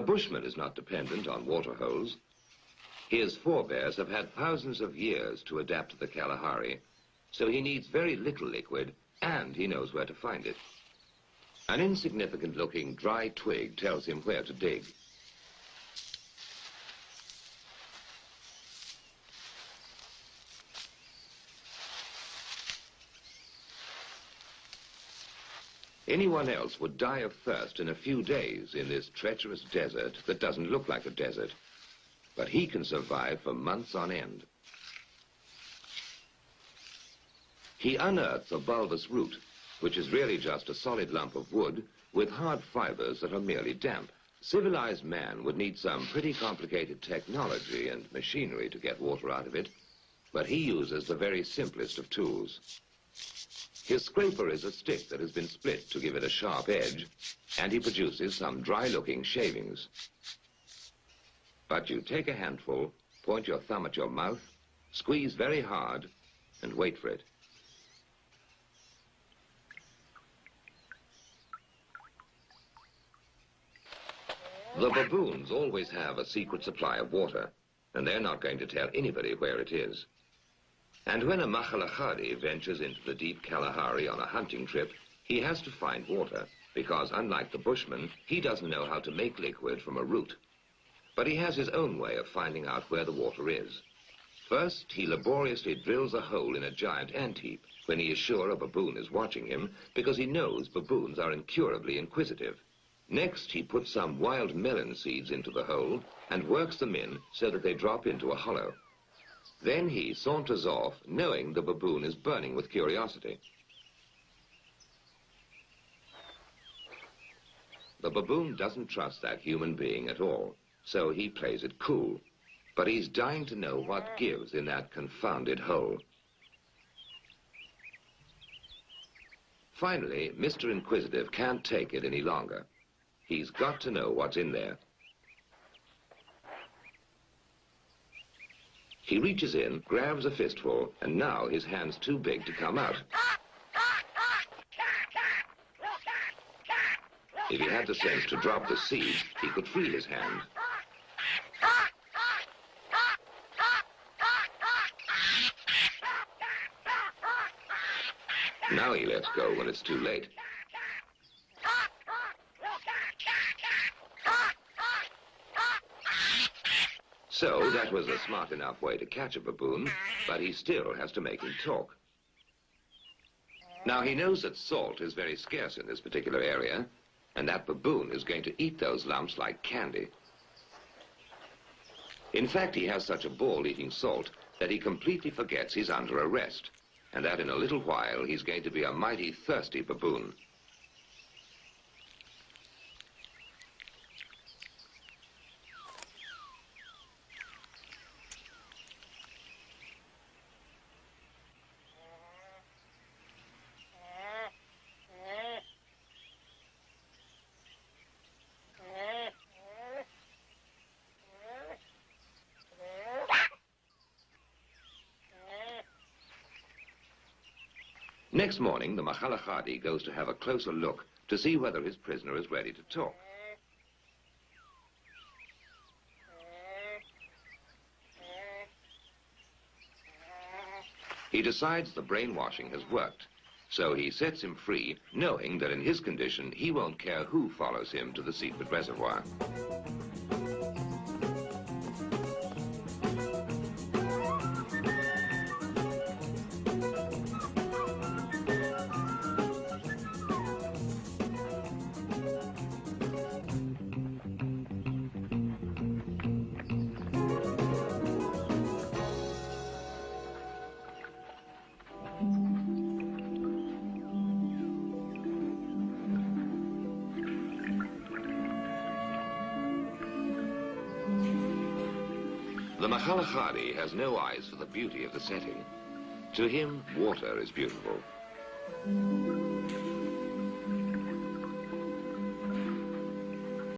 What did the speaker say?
bushman is not dependent on water holes. His forebears have had thousands of years to adapt to the Kalahari, so he needs very little liquid, and he knows where to find it. An insignificant-looking dry twig tells him where to dig. Anyone else would die of thirst in a few days in this treacherous desert that doesn't look like a desert. But he can survive for months on end. He unearths a bulbous root, which is really just a solid lump of wood with hard fibers that are merely damp. Civilized man would need some pretty complicated technology and machinery to get water out of it, but he uses the very simplest of tools. His scraper is a stick that has been split to give it a sharp edge, and he produces some dry-looking shavings. But you take a handful, point your thumb at your mouth, squeeze very hard, and wait for it. The baboons always have a secret supply of water, and they're not going to tell anybody where it is. And when a Makhalahari ventures into the deep Kalahari on a hunting trip, he has to find water, because unlike the bushman, he doesn't know how to make liquid from a root. But he has his own way of finding out where the water is. First, he laboriously drills a hole in a giant ant heap when he is sure a baboon is watching him, because he knows baboons are incurably inquisitive. Next, he puts some wild melon seeds into the hole and works them in so that they drop into a hollow. Then he saunters off, knowing the baboon is burning with curiosity. The baboon doesn't trust that human being at all, so he plays it cool. But he's dying to know what gives in that confounded hole. Finally, Mr. Inquisitive can't take it any longer. He's got to know what's in there. He reaches in, grabs a fistful, and now his hand's too big to come out. If he had the sense to drop the seeds, he could free his hand. Now he lets go when it's too late. So that was a smart enough way to catch a baboon, but he still has to make him talk. Now he knows that salt is very scarce in this particular area, and that baboon is going to eat those lumps like candy. In fact, he has such a ball eating salt that he completely forgets he's under arrest, and that in a little while he's going to be a mighty thirsty baboon. Next morning, the Makhalahari goes to have a closer look to see whether his prisoner is ready to talk. He decides the brainwashing has worked, so he sets him free, knowing that in his condition, he won't care who follows him to the secret reservoir. The Makhalahari has no eyes for the beauty of the setting. To him, water is beautiful.